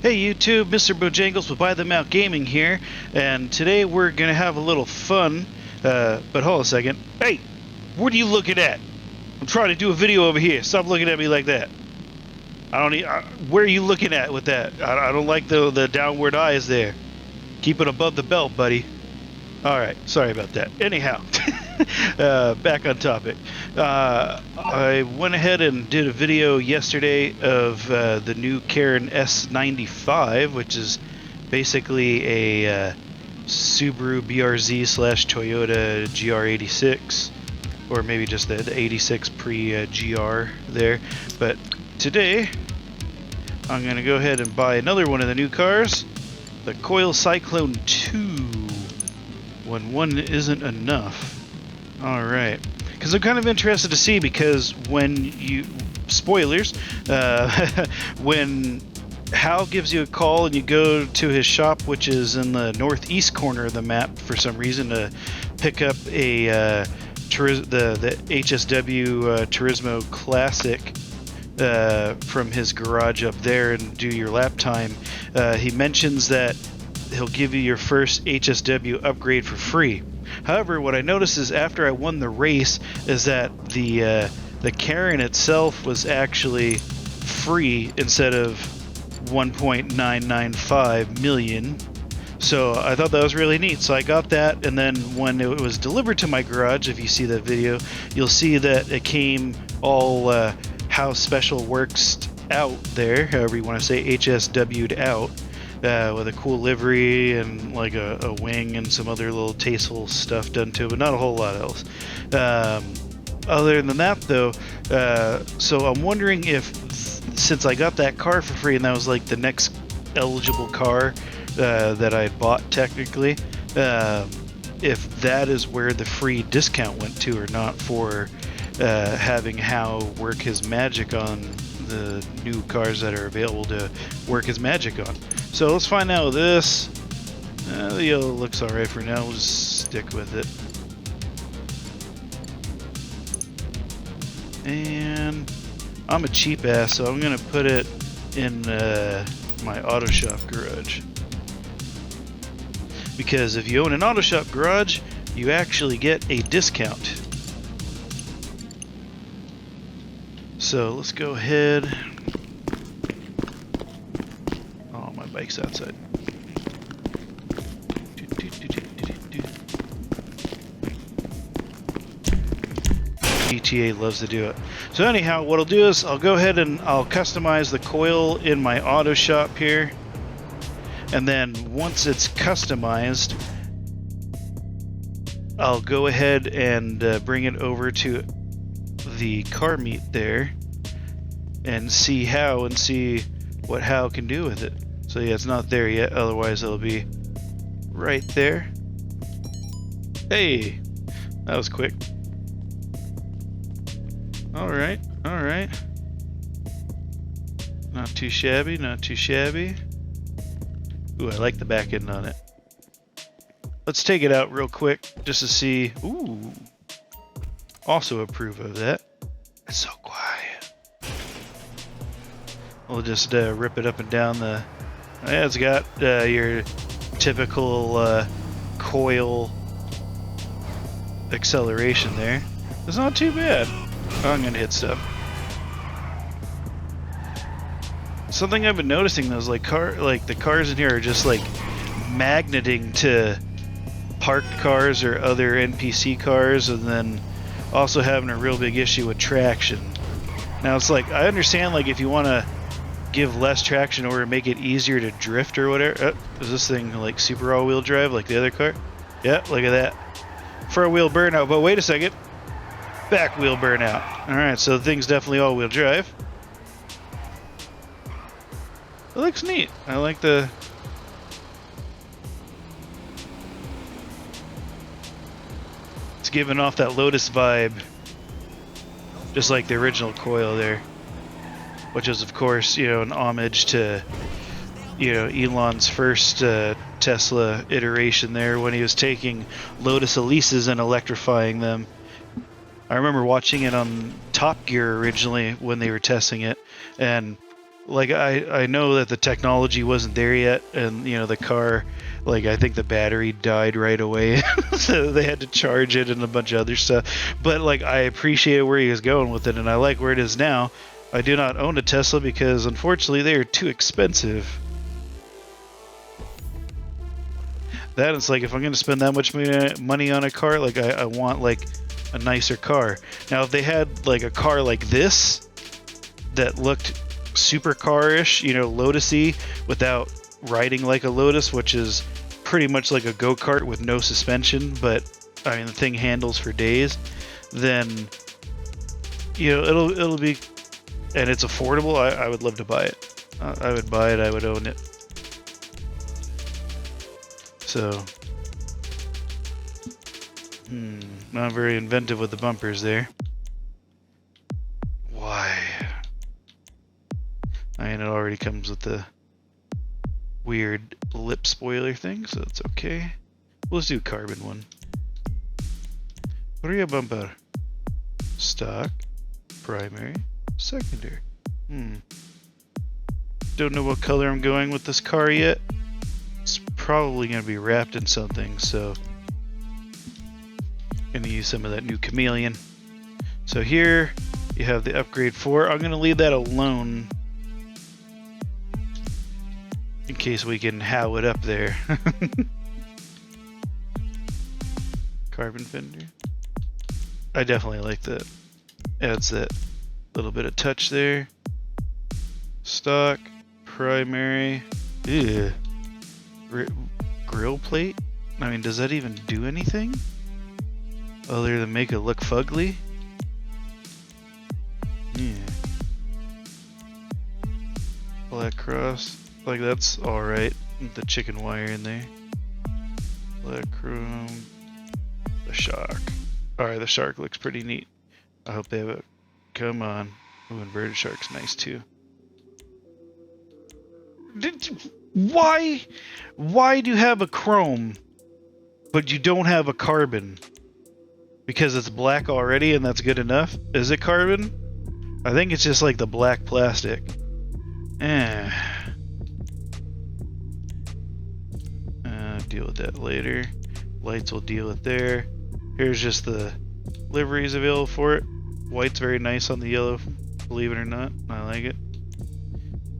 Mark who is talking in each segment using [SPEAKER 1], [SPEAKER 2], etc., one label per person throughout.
[SPEAKER 1] Hey YouTube, Mr. Bojangles with By Them Out Gaming here, and today we're gonna have a little fun, but hold on a second. Hey, what are you looking at? I'm trying to do a video over here. Stop looking at me like that. I don't need, where are you looking at with that? I don't like the downward eyes there. Keep it above the belt, buddy. Alright, sorry about that. Anyhow, back on topic. I went ahead and did a video yesterday of the new Karen S95, which is basically a Subaru BRZ / Toyota GR86, or maybe just the 86 pre-GR there. But today, I'm going to go ahead and buy another one of the new cars, the Coil Cyclone 2. When one isn't enough. Alright. Because I'm kind of interested to see, because when you... Spoilers. When Hal gives you a call and you go to his shop, which is in the northeast corner of the map for some reason, to pick up a the HSW Turismo Classic from his garage up there and do your lap time, he mentions that he'll give you your first HSW upgrade for free. However, what I noticed is after I won the race is that the Karen itself was actually free instead of 1.995 million. So I thought that was really neat. So I got that, and then when it was delivered to my garage, if you see that video, you'll see that it came all how special works out there, however you want to say, HSW'd out. With a cool livery and like a wing and some other little tasteful stuff done to it, but not a whole lot else. Other than that, though, so I'm wondering if, since I got that car for free and that was like the next eligible car that I bought technically, if that is where the free discount went to or not for having Hal work his magic on the new cars that are available to work his magic on. So let's find out this. The yellow looks alright for now. We'll just stick with it. And I'm a cheap ass, so I'm gonna put it in my auto shop garage. Because if you own an auto shop garage, you actually get a discount. So let's go ahead. Oh, my bike's outside. GTA loves to do it. So anyhow, what I'll do is I'll go ahead and I'll customize the coil in my auto shop here. And then once it's customized, I'll go ahead and bring it over to the car meet there and see what Hal can do with it. So yeah, it's not there yet, otherwise it'll be right there. Hey, that was quick. Alright, alright. Not too shabby, not too shabby. Ooh, I like the back end on it. Let's take it out real quick just to see. Ooh, also approve of that. It's so quiet. We'll just rip it up and down the... Yeah, it's got your typical coil acceleration there. It's not too bad. Oh, I'm gonna hit stuff. Something I've been noticing though is like the cars in here are just like magneting to parked cars or other NPC cars, and then also having a real big issue with traction. Now it's like, I understand like if you want to give less traction or make it easier to drift or whatever. Is this thing like super all-wheel drive like the other car? Yeah, look at that. Front wheel burnout, but wait a second. Back wheel burnout. Alright, so the thing's definitely all-wheel drive. It looks neat. I like the... It's giving off that Lotus vibe. Just like the original coil there. Which is, of course, you know, an homage to, you know, Elon's first Tesla iteration there when he was taking Lotus Elises and electrifying them. I remember watching it on Top Gear originally when they were testing it, and like I know that the technology wasn't there yet, and you know the car, like I think the battery died right away, so they had to charge it and a bunch of other stuff. But like I appreciated where he was going with it, and I like where it is now. I do not own a Tesla because unfortunately they are too expensive. That it's like if I'm going to spend that much money on a car, like I want like a nicer car. Now if they had like a car like this that looked super car-ish, you know, Lotus-y, without riding like a Lotus, which is pretty much like a go-kart with no suspension, but I mean the thing handles for days, then you know it'll be, and it's affordable. I would love to buy it. I would buy it. I would own it. So, not very inventive with the bumpers there. Why? I mean, it already comes with the weird lip spoiler thing, so it's okay. Let's do carbon one. What are you bump out? Stock, primary, secondary. Don't know what color I'm going with this car yet. It's probably going to be wrapped in something, so going to use some of that new chameleon. So here you have the upgrade 4. I'm going to leave that alone in case we can how it up there. Carbon fender. I definitely like that. Adds that little bit of touch there. Stock, primary. Ew. Grill plate? I mean, does that even do anything other than make it look fugly? Yeah. Black cross, like that's all right with the chicken wire in there. Black chrome. The shark. All right, the shark looks pretty neat. I hope they have a. Come on. Ooh, inverted shark's nice too. Why do you have a chrome, but you don't have a carbon? Because it's black already and that's good enough? Is it carbon? I think it's just like the black plastic. Deal with that later. Lights will deal with there. Here's just the liveries available for it. White's very nice on the yellow, believe it or not. I like it.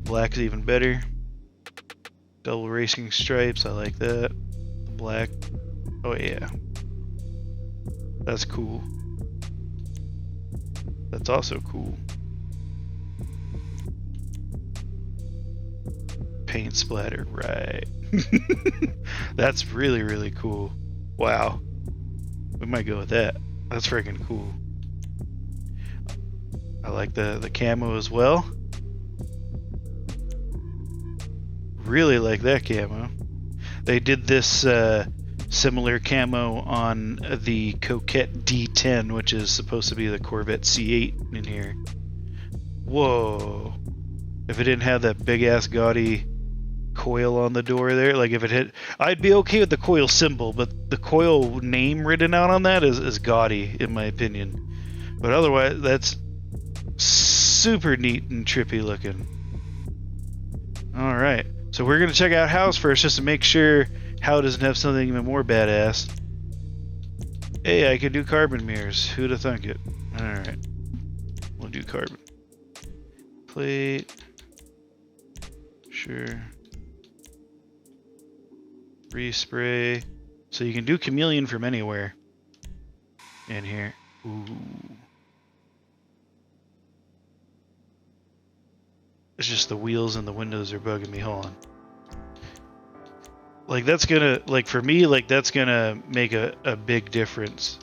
[SPEAKER 1] Black's even better. Double racing stripes, I like that. The black, oh yeah. That's cool. That's also cool. Paint splatter, right. That's really, really cool. Wow. We might go with that. That's freaking cool. I like the camo as well. Really like that camo. They did this similar camo on the Coquette D10, which is supposed to be the Corvette C8 in here. Whoa. If it didn't have that big ass gaudy coil on the door there, like if it had, I'd be okay with the coil symbol, but the coil name written out on that is gaudy in my opinion. But otherwise, that's super neat and trippy looking. Alright. So we're going to check out House first just to make sure How doesn't have something even more badass. Hey, I can do carbon mirrors. Who'd have thunk it? Alright. We'll do carbon. Plate. Sure. Respray. So you can do chameleon from anywhere. In here. Ooh. It's just the wheels and the windows are bugging me. Hold on. Like that's gonna, like for me, like that's gonna make a big difference.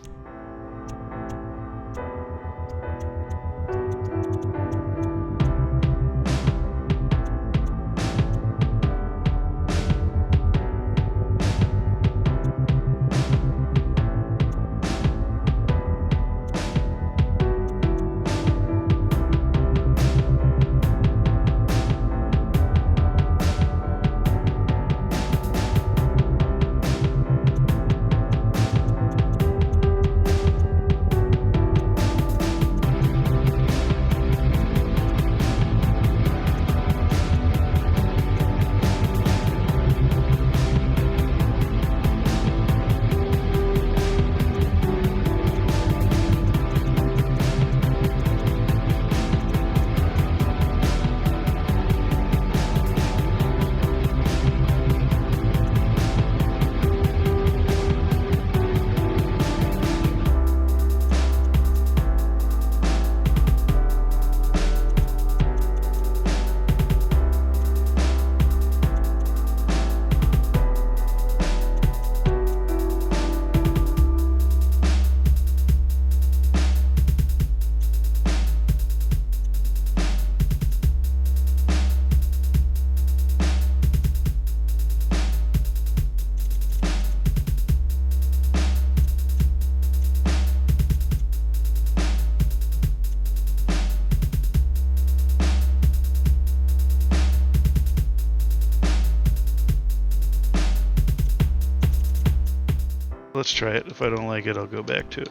[SPEAKER 1] let's try it. If I don't like it, I'll go back to it.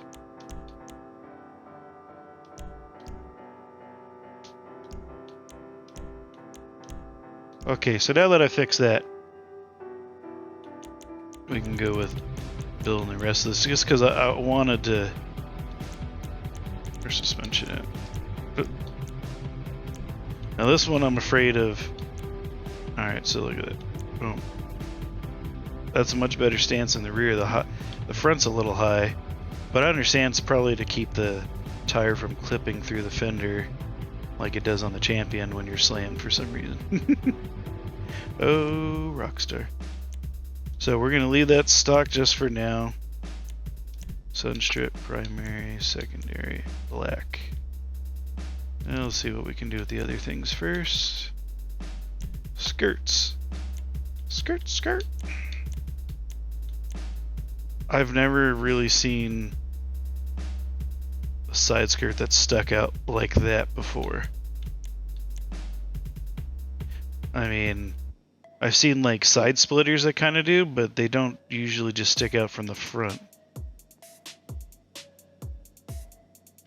[SPEAKER 1] Okay, so now that I fixed that, we can go with building the rest of this, just because I wanted to... There's suspension in it. Now this one I'm afraid of... Alright, so look at it. Boom. That's a much better stance in the rear. The front's a little high, but I understand it's probably to keep the tire from clipping through the fender like it does on the Champion when you're slammed for some reason. Oh, Rockstar. So we're going to leave that stock just for now. Sunstrip, primary, secondary, black. Now let's see what we can do with the other things first. Skirts. Skirt, skirt. I've never really seen a side skirt that's stuck out like that before. I mean, I've seen like side splitters that kind of do, but they don't usually just stick out from the front.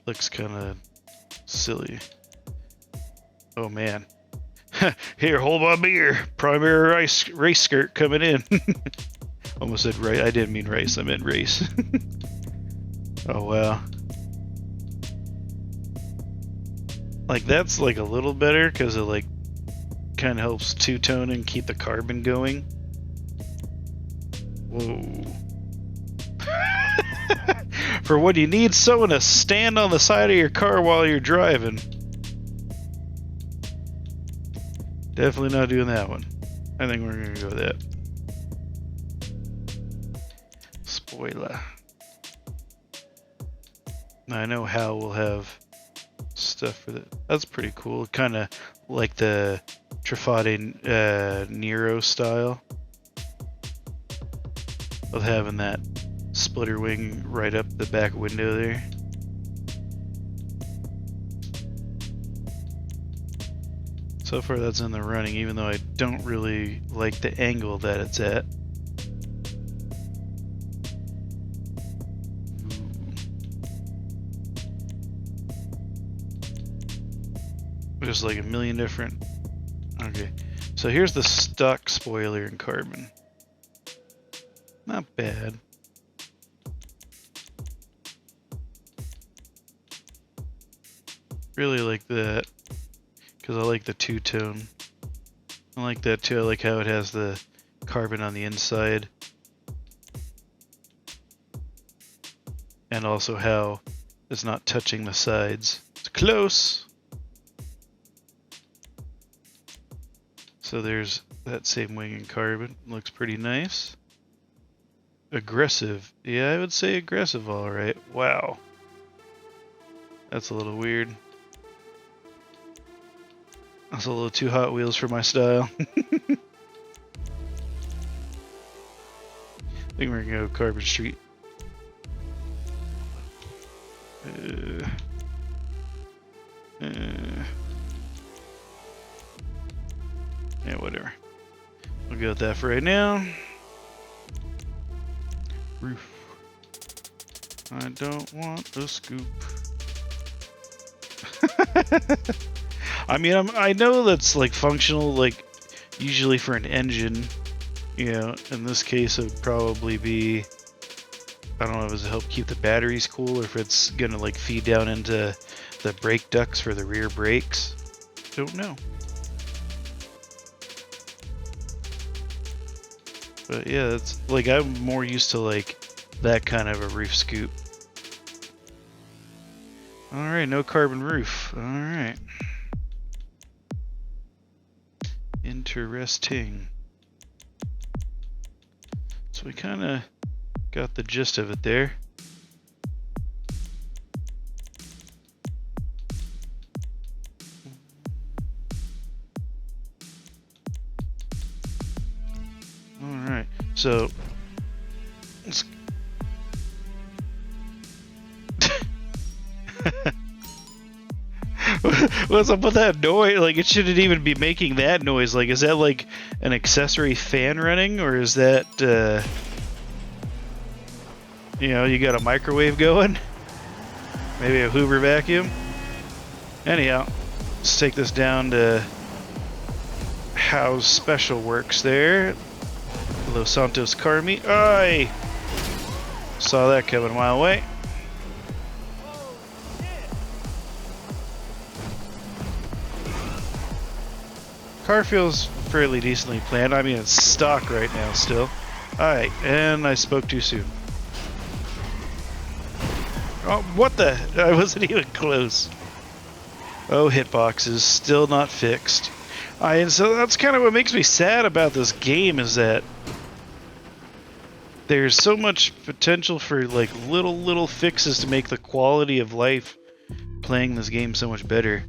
[SPEAKER 1] Looks kind of silly. Oh man. Here, hold my beer. Primary race skirt coming in. Almost said rice. I didn't mean rice. I meant race. Oh wow. Like that's like a little better because it like kind of helps two-tone and keep the carbon going. Whoa. For what you need someone to stand on the side of your car while you're driving. Definitely not doing that one. I think we're gonna go with that. Spoiler. Now I know Hal will have stuff for that. That's pretty cool. Kind of like the Trifade Nero style of having that splitter wing right up the back window there. So far that's in the running, even though I don't really like the angle that it's at. There's like a million different... Okay, so here's the stock spoiler in carbon. Not bad. Really like that, because I like the two-tone. I like that too. I like how it has the carbon on the inside. And also how it's not touching the sides. It's close! So there's that same wing in carbon. Looks pretty nice. Aggressive. Yeah, I would say aggressive, alright. Wow. That's a little weird. That's a little too Hot Wheels for my style. I think we're gonna go Carbon Street. Yeah, whatever. We'll go with that for right now. Roof. I don't want a scoop. I mean, I know that's like functional, like usually for an engine. You know, in this case, it would probably be, I don't know if it's to help keep the batteries cool or if it's gonna like feed down into the brake ducts for the rear brakes. Don't know. But yeah, it's like I'm more used to like that kind of a roof scoop. Alright, no carbon roof. Alright. Interesting. So we kind of got the gist of it there. Alright, so let's what's up with that noise? Like, it shouldn't even be making that noise. Like, is that like an accessory fan running, or is that You know, you got a microwave going, maybe a Hoover vacuum. Anyhow, let's take this down to How's Special Works there. Los Santos car meet. I saw that coming a mile away. Car feels fairly decently planned. I mean, it's stock right now still. Alright, and I spoke too soon. Oh, what the? I wasn't even close. Oh, hitboxes still not fixed. And so that's kind of what makes me sad about this game, is that there's so much potential for like little fixes to make the quality of life playing this game so much better,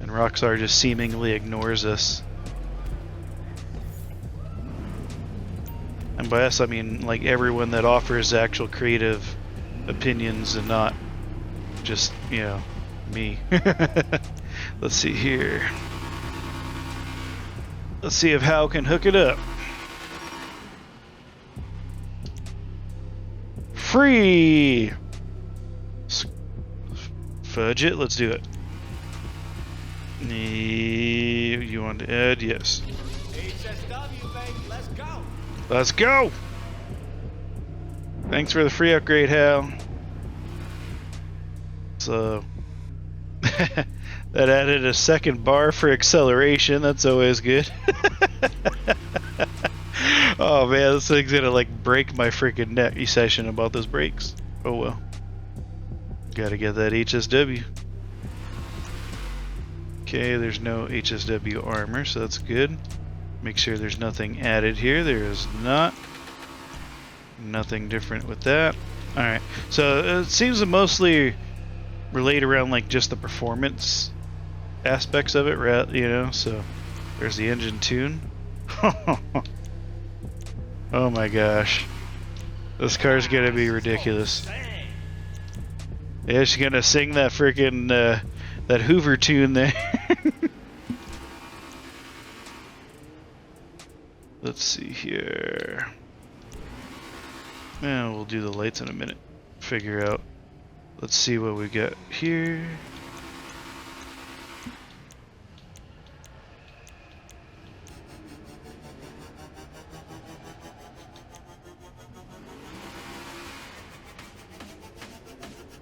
[SPEAKER 1] and Rockstar just seemingly ignores us. And by us, I mean like everyone that offers actual creative opinions and not just, you know, me. Let's see here. Let's see if Hal can hook it up. Free! Fudge it, let's do it. You want to add? Yes.
[SPEAKER 2] HSW, baby, let's go!
[SPEAKER 1] Let's go! Thanks for the free upgrade, Hal. So that added a second bar for acceleration. That's always good. Oh man, this thing's gonna like break my freaking neck session about those brakes. Oh well. Gotta get that HSW. Okay, there's no HSW armor, so that's good. Make sure there's nothing added here. There is not. Nothing different with that. Alright, so it seems to mostly relate around like just the performance aspects of it, right? You know, so there's the engine tune. Oh my gosh. This car's gonna be ridiculous. Yeah, she's gonna sing that freaking that Hoover tune there. Let's see here. Yeah, we'll do the lights in a minute. Figure out. Let's see what we got here.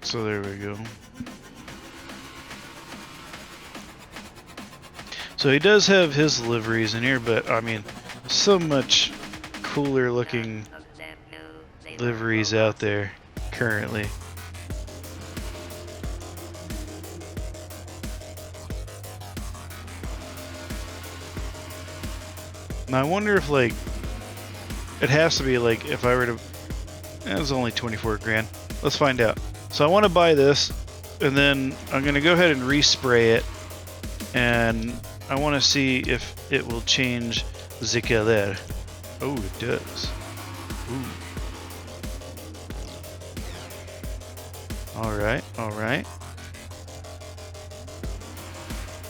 [SPEAKER 1] So there we go. So he does have his liveries in here, but I mean, so much cooler looking liveries out there currently. Now I wonder if like it has to be like if I were to, it was only 24 grand. Let's find out. So I want to buy this, and then I'm gonna go ahead and respray it, and I want to see if it will change the color. Oh, it does. Ooh. Alright, alright.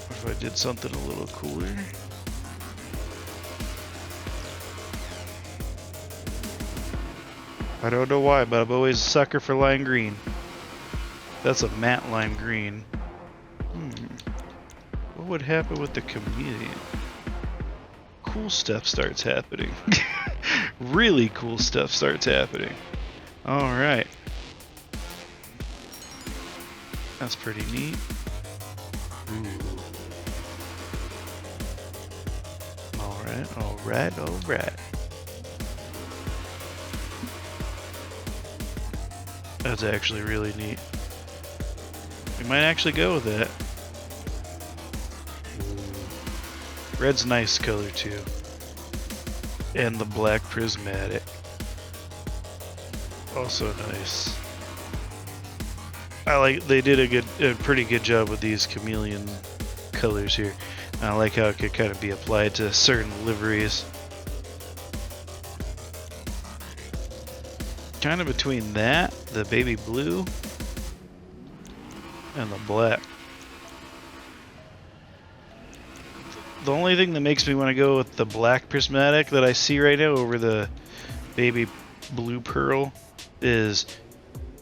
[SPEAKER 1] What if I did something a little cooler? I don't know why, but I'm always a sucker for lime green. That's a matte lime green. What would happen with the chameleon? Cool stuff starts happening. Really cool stuff starts happening. Alright. That's pretty neat. Ooh. Alright, alright, alright. That's actually really neat. We might actually go with that. Red's nice color too. And the black prismatic. Also nice. I like, they did a pretty good job with these chameleon colors here. I like how it could kind of be applied to certain liveries. Kind of between that, the baby blue, and the black. The only thing that makes me want to go with the black prismatic that I see right now over the baby blue pearl is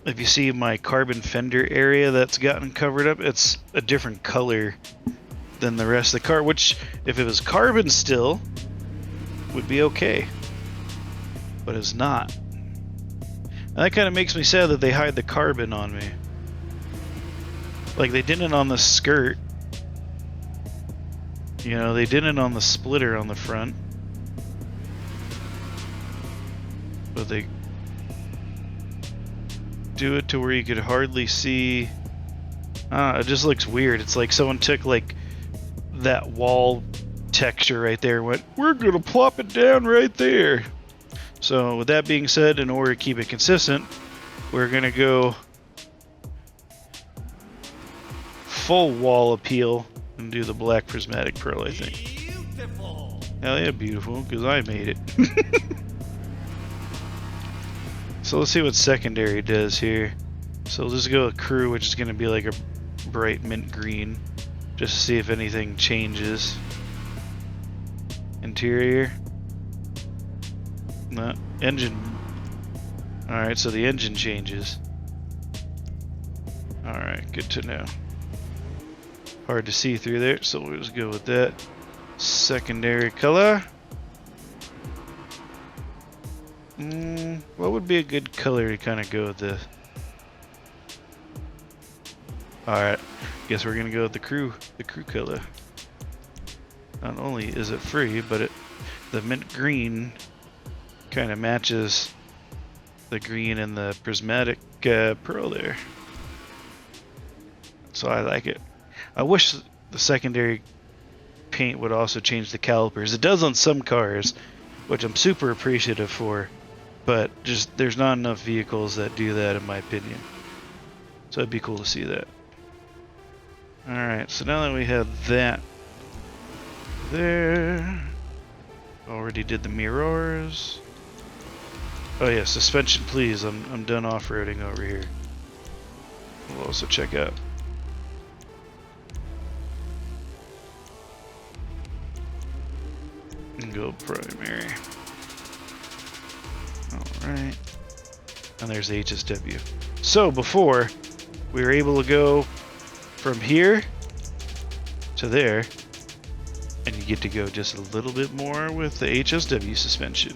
[SPEAKER 1] if you see my carbon fender area that's gotten covered up, it's a different color than the rest of the car, which if it was carbon still would be okay, but it's not. And that kind of makes me sad that they hide the carbon on me. Like they didn't on the skirt. You know, they didn't on the splitter on the front. But they do it to where you could hardly see. It just looks weird. It's like someone took like that wall texture right there and went, we're gonna plop it down right there. So with that being said, in order to keep it consistent, we're gonna go full wall appeal and do the black prismatic pearl, I think.
[SPEAKER 2] Beautiful.
[SPEAKER 1] Hell yeah, beautiful, because I made it. So let's see what secondary does here. So we'll just go with crew, which is going to be like a bright mint green, just to see if anything changes. Interior. No, engine. Alright, so the engine changes. Alright, good to know. Hard to see through there, so we'll just go with that. Secondary color. What would be a good color to kind of go with this? Alright, guess we're gonna go with the crew color. Not only is it free, but the mint green kind of matches the green and the prismatic pearl there. So I like it. I wish the secondary paint would also change the calipers. It does on some cars, which I'm super appreciative for, but just there's not enough vehicles that do that in my opinion. So it'd be cool to see that. Alright, so now that we have that there, already did the mirrors. Oh yeah, suspension please, I'm done off-roading over here. We'll also check out. And go primary. Alright. And there's the HSW. So before, we were able to go from here to there, and you get to go just a little bit more with the HSW suspension.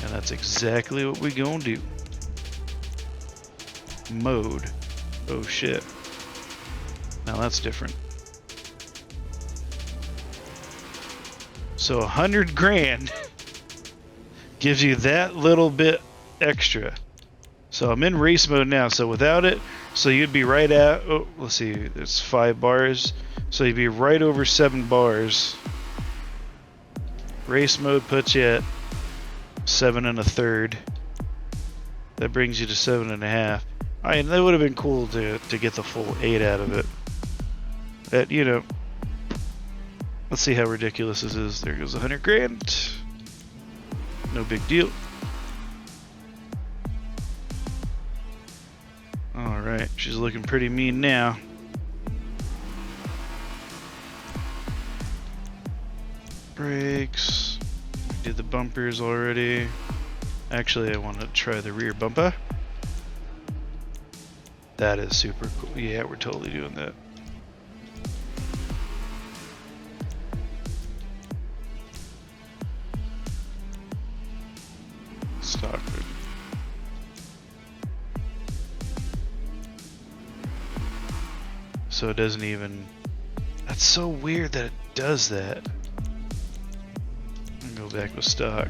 [SPEAKER 1] And that's exactly what we gonna do. Mode. Oh shit. Now that's different. So 100 grand gives you that little bit extra. So I'm in race mode now, so without it, so you'd be right at, oh, let's see, it's 5 bars. So you'd be right over 7 bars. Race mode puts you at 7 1/3. That brings you to 7 1/2. I mean, that would have been cool to get the full 8 out of it. That, you know, let's see how ridiculous this is. There goes 100 grand. No big deal. Alright, she's looking pretty mean now. Brakes. Did the bumpers already. Actually, I want to try the rear bumper. That is super cool. Yeah, we're totally doing that. Stockford. So it doesn't even... That's so weird that it does that. Go back with stock.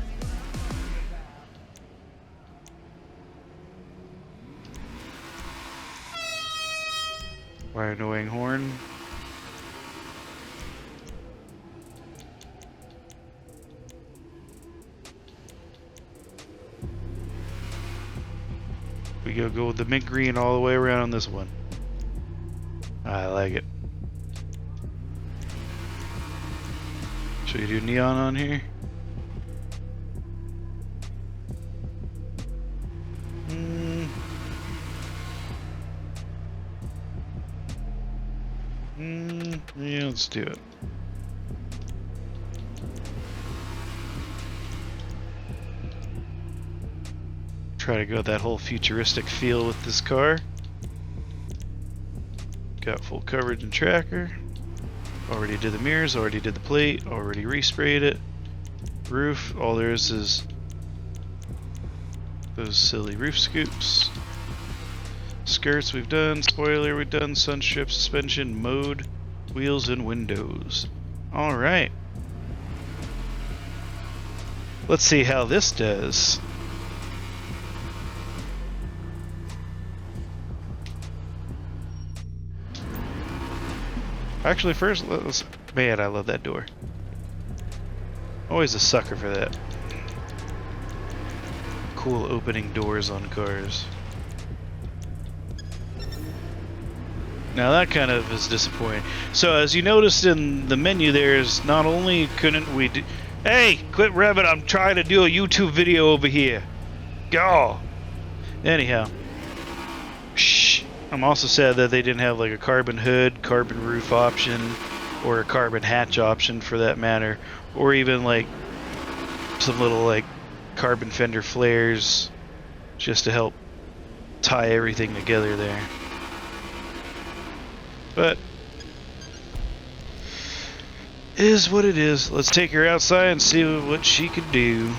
[SPEAKER 1] Why annoying horn? We go with the mint green all the way around on this one. I like it. Should we do neon on here? Yeah, let's do it. Try to go that whole futuristic feel with this car. Got full coverage and tracker. Already did the mirrors, already did the plate, already resprayed it. Roof, all there is those silly roof scoops. Skirts we've done, spoiler we've done, sunstrip, suspension, mode, wheels, and windows. Alright. Let's see how this does. Actually, first, let's... Man, I love that door. Always a sucker for that. Cool opening doors on cars. Now that kind of is disappointing. So as you noticed in the menu, there's not only couldn't we do... Hey, quit revving! I'm trying to do a YouTube video over here. Go. Anyhow. Shh. I'm also sad that they didn't have like a carbon hood, carbon roof option, or a carbon hatch option for that matter, or even like some little like carbon fender flares just to help tie everything together there. But it is what it is. Let's take her outside and see what she can do.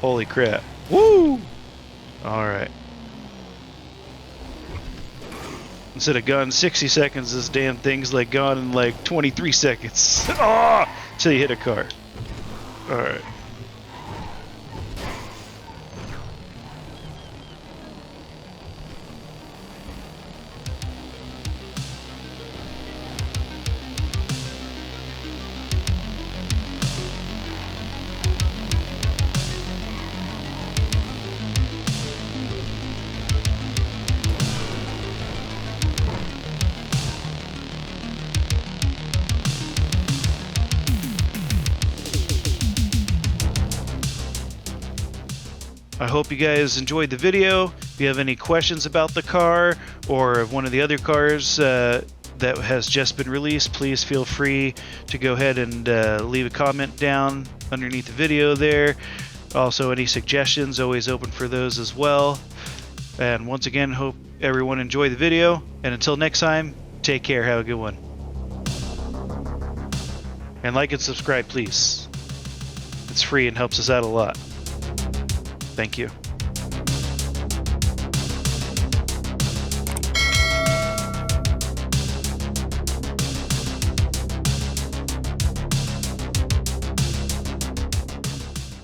[SPEAKER 1] Holy crap. Woo! Alright. Instead of gone 60 seconds, this damn thing's like gone in like 23 seconds. Ah! Till you hit a car. Alright. I hope you guys enjoyed the video. If you have any questions about the car or one of the other cars that has just been released, please feel free to go ahead and leave a comment down underneath the video there. Also, any suggestions, always open for those as well. And once again, hope everyone enjoyed the video. And until next time, take care. Have a good one. And like and subscribe, please. It's free and helps us out a lot. Thank you.